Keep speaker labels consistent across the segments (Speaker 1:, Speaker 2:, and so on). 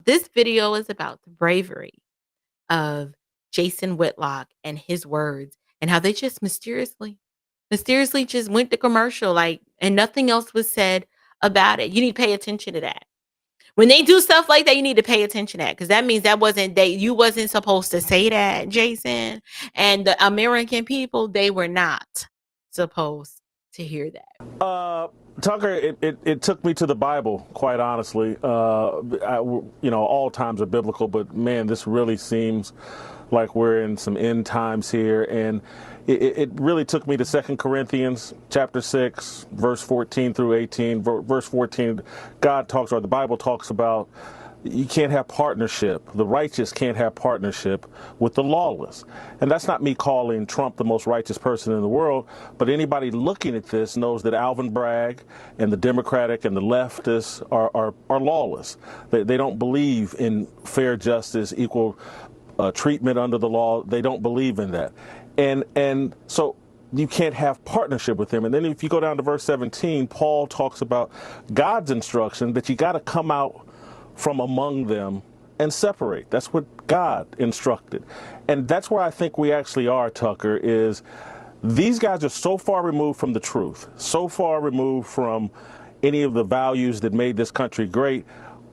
Speaker 1: this video is about the bravery of Jason Whitlock and his words and how they just mysteriously just went to commercial, like, and nothing else was said about it. You need to pay attention to that. When they do stuff like that, you need to pay attention to that because that means you wasn't supposed to say that, Jason. And the American people, they were not supposed to hear that.
Speaker 2: Tucker, it took me to the Bible, quite honestly. All times are biblical, but man, this really seems like we're in some end times here. And it really took me to 2 Corinthians chapter 6, verse 14 through 18. Verse 14, the Bible talks about you can't have partnership. The righteous can't have partnership with the lawless. And that's not me calling Trump the most righteous person in the world, but anybody looking at this knows that Alvin Bragg and the Democratic and the leftists are lawless. They don't believe in fair justice, equal treatment under the law. They don't believe in that. And so you can't have partnership with them. And then if you go down to verse 17, Paul talks about God's instruction that you got to come out from among them and separate. That's what God instructed. And that's where I think we actually are, Tucker, is these guys are so far removed from the truth, so far removed from any of the values that made this country great.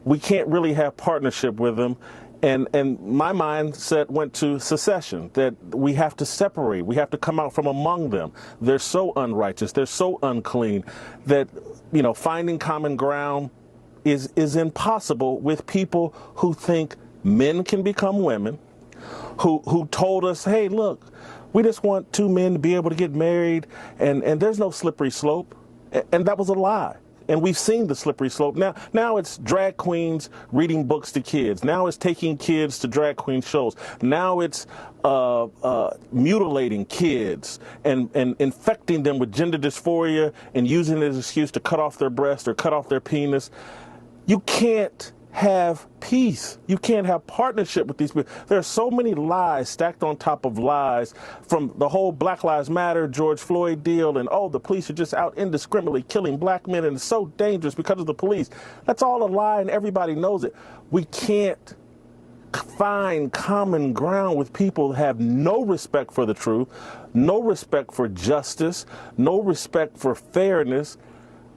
Speaker 2: We can't really have partnership with them. And my mindset went to secession, that we have to separate. We have to come out from among them. They're so unrighteous. They're so unclean that, finding common ground is impossible with people who think men can become women, who told us, hey, look, we just want two men to be able to get married, and there's no slippery slope. And that was a lie. And we've seen the slippery slope. Now it's drag queens reading books to kids. Now it's taking kids to drag queen shows. Now it's mutilating kids and infecting them with gender dysphoria and using it as an excuse to cut off their breast or cut off their penis. You can't have peace. You can't have partnership with these people. There are so many lies stacked on top of lies, from the whole Black Lives Matter, George Floyd deal, and the police are just out indiscriminately killing black men and it's so dangerous because of the police. That's all a lie and everybody knows it. We can't find common ground with people who have no respect for the truth, no respect for justice, no respect for fairness.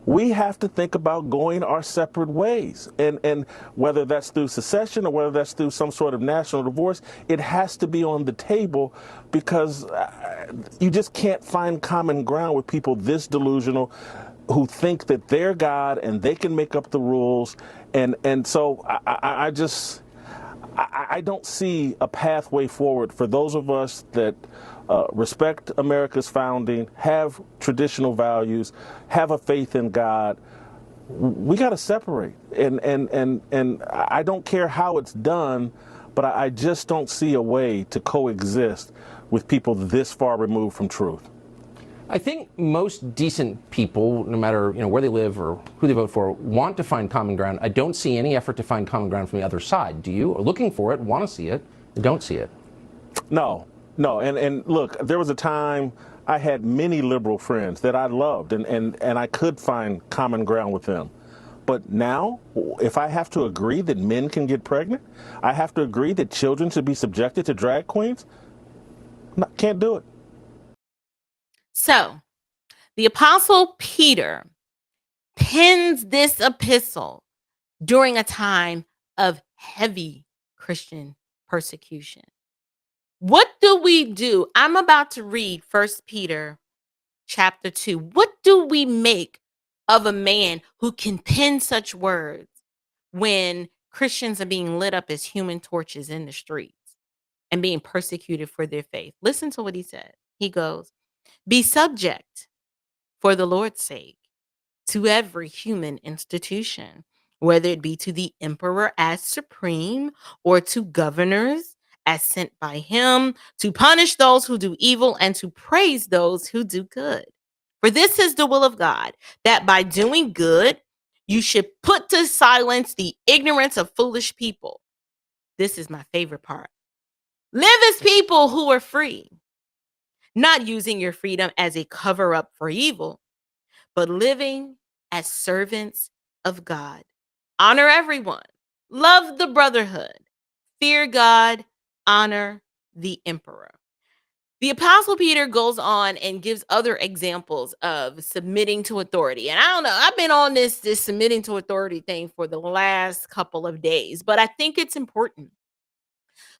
Speaker 2: We have to think about going our separate ways. And whether that's through secession or whether that's through some sort of national divorce, it has to be on the table, because you just can't find common ground with people this delusional who think that they're God and they can make up the rules. And so I don't see a pathway forward for those of us that respect America's founding, have traditional values, have a faith in God. We got to separate. And I don't care how it's done, but I just don't see a way to coexist with people this far removed from truth.
Speaker 3: I think most decent people, no matter where they live or who they vote for, want to find common ground. I don't see any effort to find common ground from the other side. Do you? Or looking for it, want to see it, don't see it?
Speaker 2: No. And look, there was a time I had many liberal friends that I loved, and I could find common ground with them. But now, if I have to agree that men can get pregnant, I have to agree that children should be subjected to drag queens, can't do it.
Speaker 1: So, the Apostle Peter pens this epistle during a time of heavy Christian persecution. What do we do? I'm about to read 1 Peter chapter 2. What do we make of a man who can pen such words when Christians are being lit up as human torches in the streets and being persecuted for their faith? Listen to what he said. He goes, "Be subject for the Lord's sake to every human institution, whether it be to the emperor as supreme or to governors as sent by him, to punish those who do evil and to praise those who do good. For this is the will of God, that by doing good, you should put to silence the ignorance of foolish people." This is my favorite part. "Live as people who are free, not using your freedom as a cover up for evil, but living as servants of God. Honor everyone, love the brotherhood, fear God, honor the emperor. The Apostle Peter goes on and gives other examples of submitting to authority. And I don't know, I've been on this submitting to authority thing for the last couple of days, but I think it's important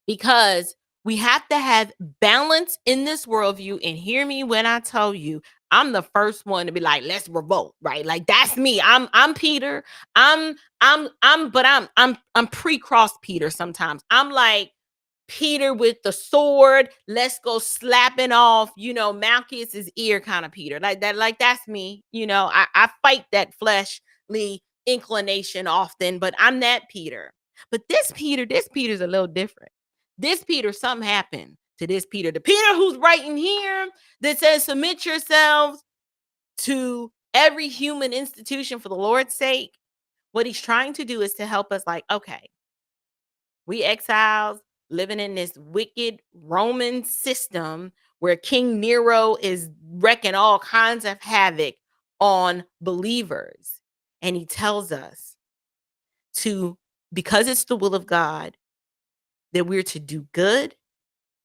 Speaker 1: because we have to have balance in this worldview. And hear me when I tell you, I'm the first one to be like, let's revolt, right? Like that's me. I'm Peter. I'm pre-cross Peter sometimes. I'm like Peter with the sword. Let's go slapping off, Malchus's ear kind of Peter. Like that, like that's me. I fight that fleshly inclination often, but I'm that Peter. But this Peter's a little different. This Peter, something happened to this Peter. The Peter who's right in here that says, submit yourselves to every human institution for the Lord's sake. What he's trying to do is to help us, like, okay, we exiles living in this wicked Roman system where King Nero is wreaking all kinds of havoc on believers. And he tells us to, because it's the will of God, that we're to do good,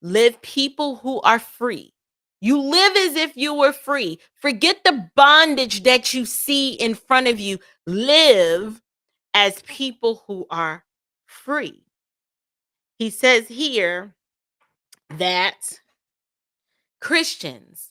Speaker 1: live people who are free. You live as if you were free. Forget the bondage that you see in front of you. Live as people who are free. He says here that Christians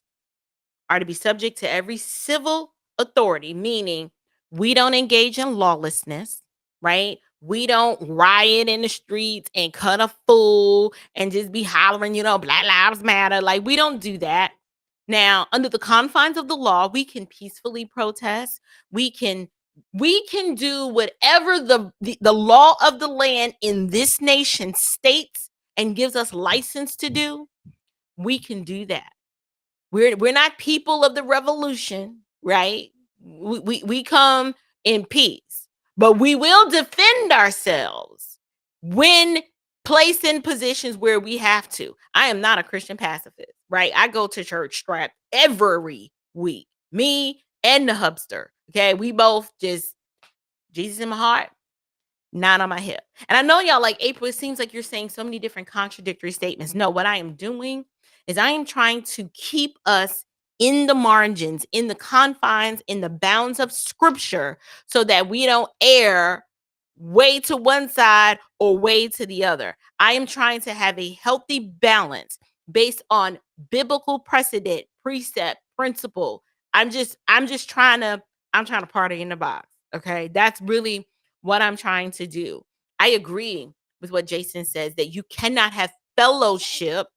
Speaker 1: are to be subject to every civil authority, meaning we don't engage in lawlessness, right? We don't riot in the streets and cut a fool and just be hollering, Black Lives Matter. Like, we don't do that. Now, under the confines of the law, we can peacefully protest. We can do whatever the law of the land in this nation states and gives us license to do. We can do that. We're not people of the revolution, right? We come in peace, but we will defend ourselves when placed in positions where we have to. I am not a Christian pacifist, right? I go to church strapped every week. Me and the hubster. Okay, we both just Jesus in my heart, not on my hip. And I know y'all like, April, it seems like you're saying so many different contradictory statements. No, what I am doing is I am trying to keep us in the margins, in the confines, in the bounds of scripture so that we don't err way to one side or way to the other. I am trying to have a healthy balance based on biblical precedent, precept, principle. I'm just trying to party in the box. Okay. That's really what I'm trying to do. I agree with what Jason says that you cannot have fellowship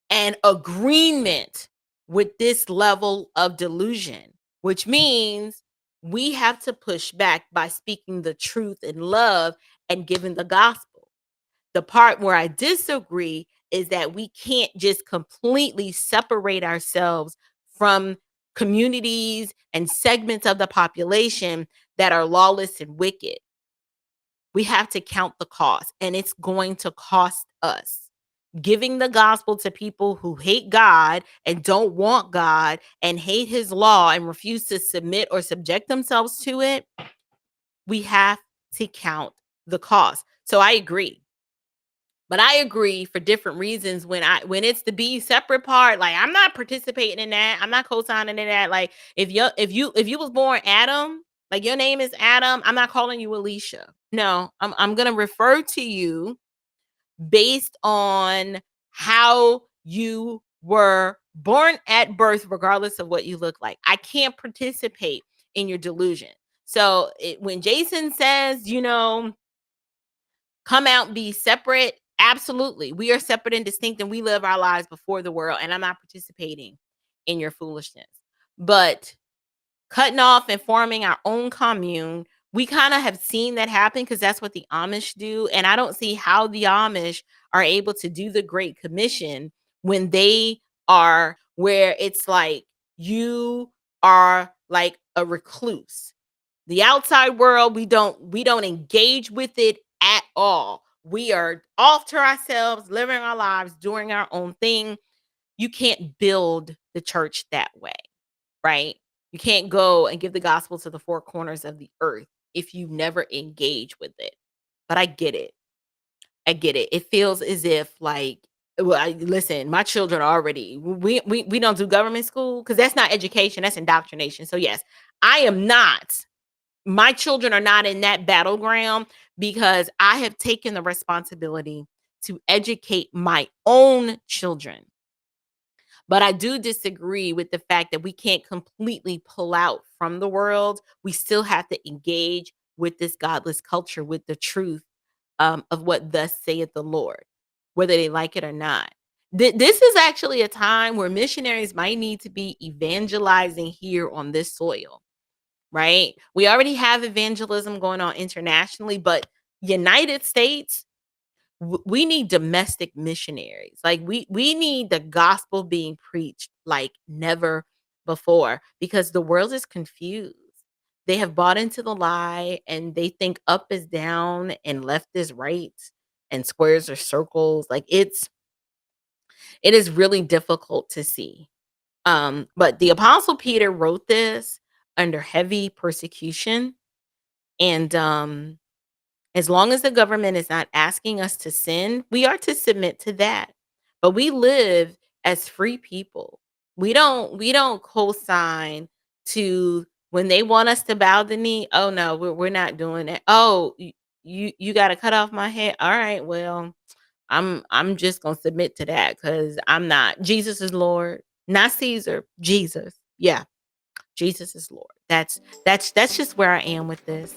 Speaker 1: and agreement with this level of delusion, which means we have to push back by speaking the truth in love and giving the gospel. The part where I disagree is that we can't just completely separate ourselves from communities and segments of the population that are lawless and wicked. We have to count the cost, and it's going to cost us. Giving the gospel to people who hate God and don't want God and hate his law and refuse to submit or subject themselves to it, we have to count the cost. So I agree. But I agree for different reasons when it's the be separate part. Like, I'm not participating in that. I'm not co-signing in that. Like, if you was born Adam, like your name is Adam, I'm not calling you Alicia. No, I'm gonna refer to you based on how you were born at birth, regardless of what you look like. I can't participate in your delusion. So when Jason says, come out and be separate, absolutely. We are separate and distinct, and we live our lives before the world. And I'm not participating in your foolishness. But cutting off and forming our own commune, we kind of have seen that happen because that's what the Amish do. And I don't see how the Amish are able to do the Great Commission when they are where it's like you are like a recluse. The outside world, we don't engage with it at all. We are off to ourselves, living our lives, doing our own thing. You can't build the church that way, right? You can't go and give the gospel to the four corners of the earth if you never engage with it. But I get it. I get it. It feels as if like, well, listen, my children are already we don't do government school because that's not education, that's indoctrination. So yes, I am not. My children are not in that battleground because I have taken the responsibility to educate my own children. But I do disagree with the fact that we can't completely pull out from the world. We still have to engage with this godless culture with the truth of what thus saith the Lord, whether they like it or not. This is actually a time where missionaries might need to be evangelizing here on this soil, right? We already have evangelism going on internationally, but United States, we need domestic missionaries. Like we need the gospel being preached like never before because the world is confused. They have bought into the lie and they think up is down and left is right and squares are circles. Like it is really difficult to see. But the apostle Peter wrote this under heavy persecution and as long as the government is not asking us to sin, we are to submit to that. But we live as free people. We don't co-sign to when they want us to bow the knee. Oh no, we're not doing it. Oh, you got to cut off my head. All right, well, I'm just gonna submit to that because I'm not. Jesus is Lord, not Caesar. Jesus, yeah, Jesus is Lord. That's just where I am with this.